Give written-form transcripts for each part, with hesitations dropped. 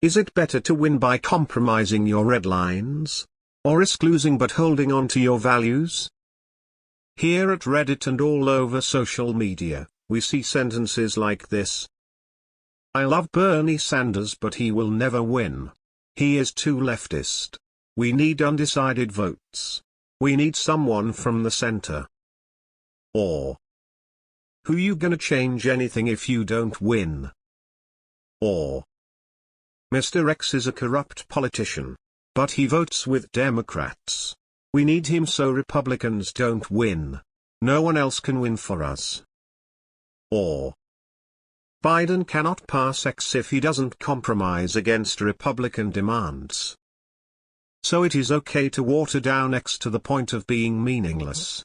Is it better to win by compromising your red lines? Or risk losing but holding on to your values? Here at Reddit and all over social media, we see sentences like this. I love Bernie Sanders but he will never win. He is too leftist. We need undecided votes. We need someone from the center. Or, who you gonna change anything if you don't win? Or, Mr. X is a corrupt politician, but he votes with Democrats. We need him so Republicans don't win. No one else can win for us. Or, Biden cannot pass X if he doesn't compromise against Republican demands. So it is okay to water down X to the point of being meaningless.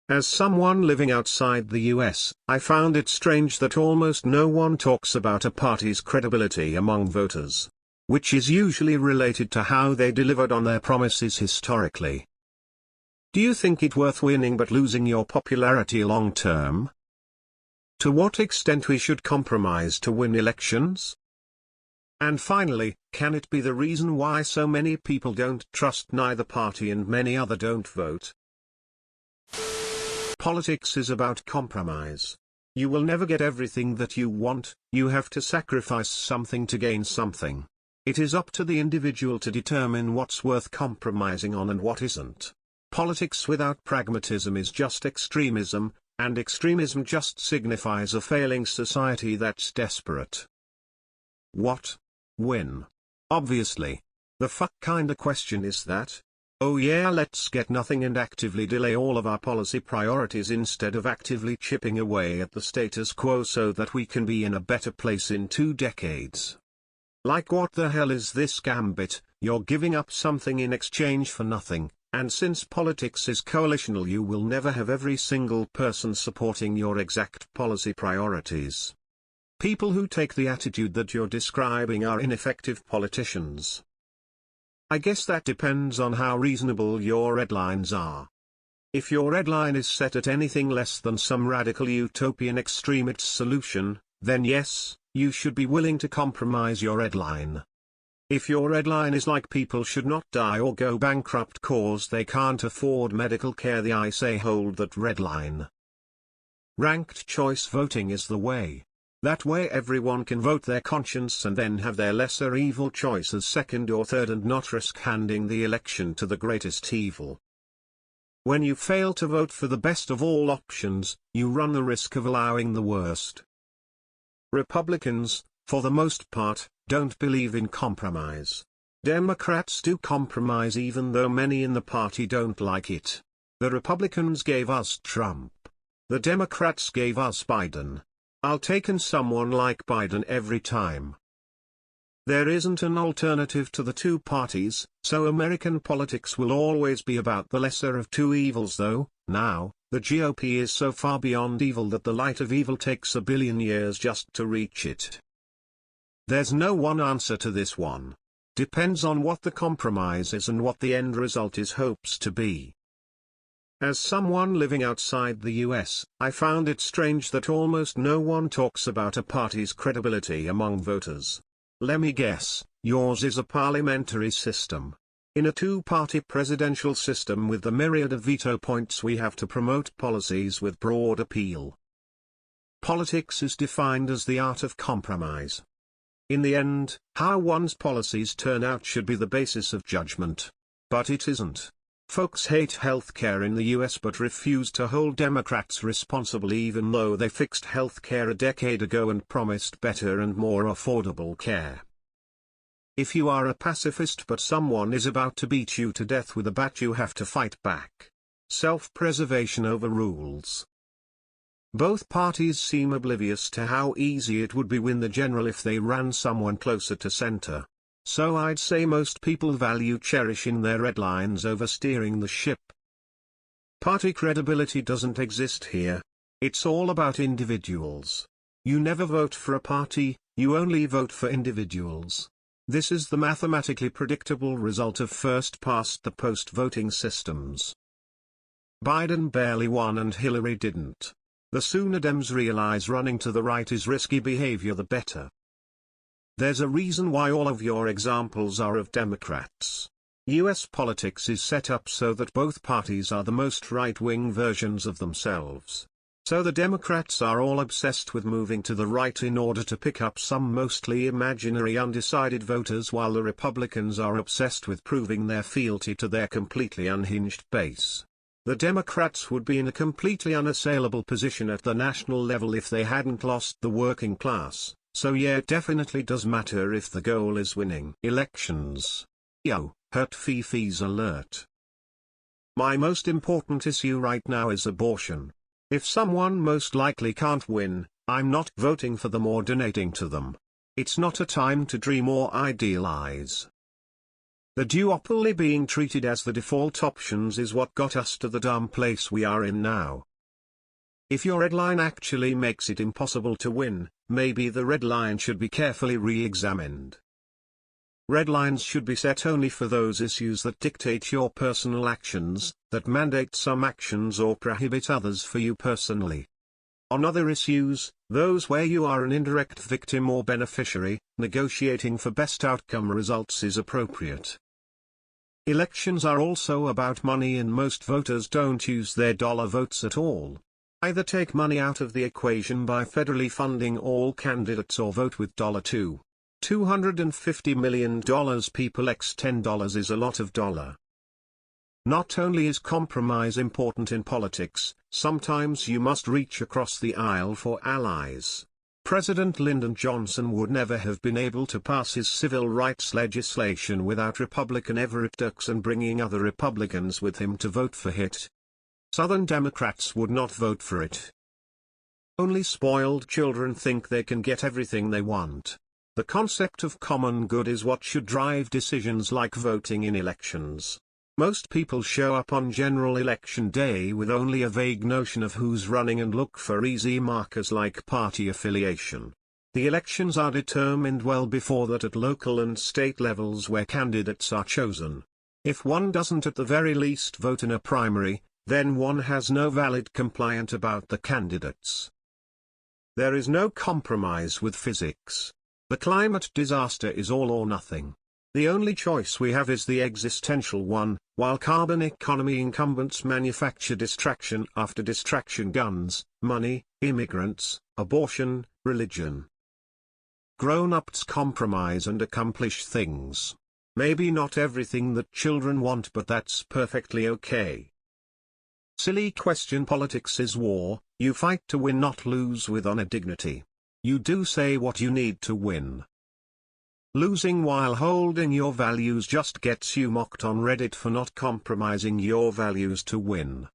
As someone living outside the US, I found it strange that almost no one talks about a party's credibility among voters, which is usually related to how they delivered on their promises historically. Do you think it worth winning but losing your popularity long term? To what extent we should compromise to win elections? And finally, can it be the reason why so many people don't trust neither party and many other don't vote? Politics is about compromise. You will never get everything that you want, you have to sacrifice something to gain something. It is up to the individual to determine what's worth compromising on and what isn't. Politics without pragmatism is just extremism, and extremism just signifies a failing society that's desperate. What? Win? Obviously. The fuck kinda question is that? Oh yeah, let's get nothing and actively delay all of our policy priorities instead of actively chipping away at the status quo so that we can be in a better place in 2 decades. Like what the hell is this gambit? You're giving up something in exchange for nothing, and since politics is coalitional you will never have every single person supporting your exact policy priorities. People who take the attitude that you're describing are ineffective politicians. I guess that depends on how reasonable your red lines are. If your red line is set at anything less than some radical utopian extremist solution, then yes, you should be willing to compromise your red line. If your red line is like people should not die or go bankrupt cause they can't afford medical care, then I say hold that red line. Ranked choice voting is the way. That way everyone can vote their conscience and then have their lesser evil choice as second or third and not risk handing the election to the greatest evil. When you fail to vote for the best of all options, you run the risk of allowing the worst. Republicans, for the most part, don't believe in compromise. Democrats do compromise even though many in the party don't like it. The Republicans gave us Trump. The Democrats gave us Biden. I'll take someone like Biden every time. There isn't an alternative to the two parties, so American politics will always be about the lesser of two evils though. Now, the GOP is so far beyond evil that the light of evil takes 1 billion years just to reach it. There's no one answer to this one. Depends on what the compromise is and what the end result is hopes to be. As someone living outside the US, I found it strange that almost no one talks about a party's credibility among voters. Let me guess, yours is a parliamentary system. In a two-party presidential system with the myriad of veto points we have to promote policies with broad appeal. Politics is defined as the art of compromise. In the end, how one's policies turn out should be the basis of judgment. But it isn't. Folks hate healthcare in the US but refuse to hold Democrats responsible even though they fixed healthcare a decade ago and promised better and more affordable care. If you are a pacifist but someone is about to beat you to death with a bat, you have to fight back. Self-preservation overrules. Both parties seem oblivious to how easy it would be win the general if they ran someone closer to center. So I'd say most people value cherishing their red lines over steering the ship. Party credibility doesn't exist here. It's all about individuals. You never vote for a party, you only vote for individuals. This is the mathematically predictable result of first-past-the-post voting systems. Biden barely won and Hillary didn't. The sooner Dems realize running to the right is risky behavior the better. There's a reason why all of your examples are of Democrats. US politics is set up so that both parties are the most right-wing versions of themselves. So the Democrats are all obsessed with moving to the right in order to pick up some mostly imaginary undecided voters, while the Republicans are obsessed with proving their fealty to their completely unhinged base. The Democrats would be in a completely unassailable position at the national level if they hadn't lost the working class, so yeah, it definitely does matter if the goal is winning elections. Yo, hurt fees alert. My most important issue right now is abortion. If someone most likely can't win, I'm not voting for them or donating to them. It's not a time to dream or idealize. The duopoly being treated as the default options is what got us to the dumb place we are in now. If your red line actually makes it impossible to win, maybe the red line should be carefully re-examined. Red lines should be set only for those issues that dictate your personal actions, that mandate some actions or prohibit others for you personally. On other issues, those where you are an indirect victim or beneficiary, negotiating for best outcome results is appropriate. Elections are also about money, and most voters don't use their dollar votes at all. Either take money out of the equation by federally funding all candidates or vote with $250 million people x $10 is a lot of dollar. Not only is compromise important in politics, sometimes you must reach across the aisle for allies. President Lyndon Johnson would never have been able to pass his civil rights legislation without Republican Everett Dirksen bringing other Republicans with him to vote for it. Southern Democrats would not vote for it. Only spoiled children think they can get everything they want. The concept of common good is what should drive decisions like voting in elections. Most people show up on general election day with only a vague notion of who's running and look for easy markers like party affiliation. The elections are determined well before that at local and state levels where candidates are chosen. If one doesn't at the very least vote in a primary, then one has no valid complaint about the candidates. There is no compromise with physics. The climate disaster is all or nothing. The only choice we have is the existential one, while carbon economy incumbents manufacture distraction after distraction: guns, money, immigrants, abortion, religion. Grown-ups compromise and accomplish things. Maybe not everything that children want, but that's perfectly okay. Silly question: politics is war, you fight to win, not lose with honor, dignity. You do say what you need to win. Losing while holding your values just gets you mocked on Reddit for not compromising your values to win.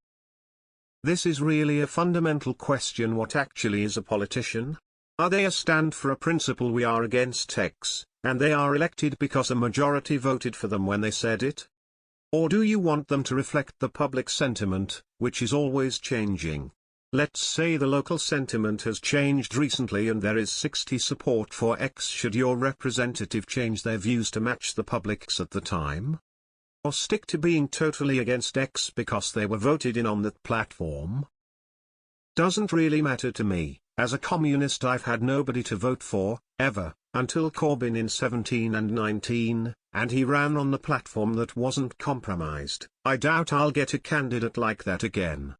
This is really a fundamental question: what actually is a politician? Are they a stand for a principle? We are against X, and they are elected because a majority voted for them when they said it? Or do you want them to reflect the public sentiment, which is always changing? Let's say the local sentiment has changed recently and there is 60 support for X. Should your representative change their views to match the public's at the time? Or stick to being totally against X because they were voted in on that platform? Doesn't really matter to me. As a communist, I've had nobody to vote for, ever, until Corbyn in 17 and 19, and he ran on the platform that wasn't compromised. I doubt I'll get a candidate like that again.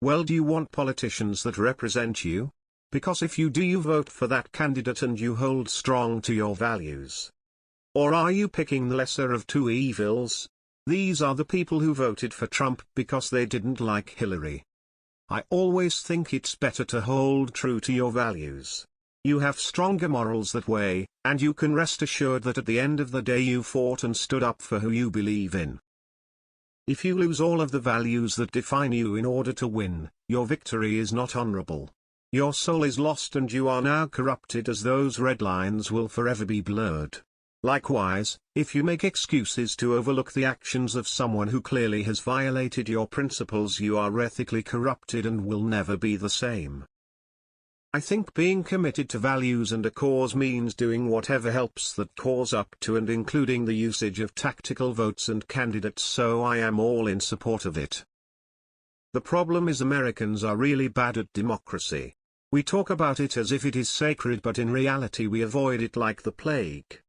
Well, do you want politicians that represent you? Because if you do, you vote for that candidate and you hold strong to your values. Or are you picking the lesser of two evils? These are the people who voted for Trump because they didn't like Hillary. I always think it's better to hold true to your values. You have stronger morals that way, and you can rest assured that at the end of the day you fought and stood up for who you believe in. If you lose all of the values that define you in order to win, your victory is not honorable. Your soul is lost and you are now corrupted, as those red lines will forever be blurred. Likewise, if you make excuses to overlook the actions of someone who clearly has violated your principles, you are ethically corrupted and will never be the same. I think being committed to values and a cause means doing whatever helps that cause up to and including the usage of tactical votes and candidates, so I am all in support of it. The problem is Americans are really bad at democracy. We talk about it as if it is sacred, but in reality we avoid it like the plague.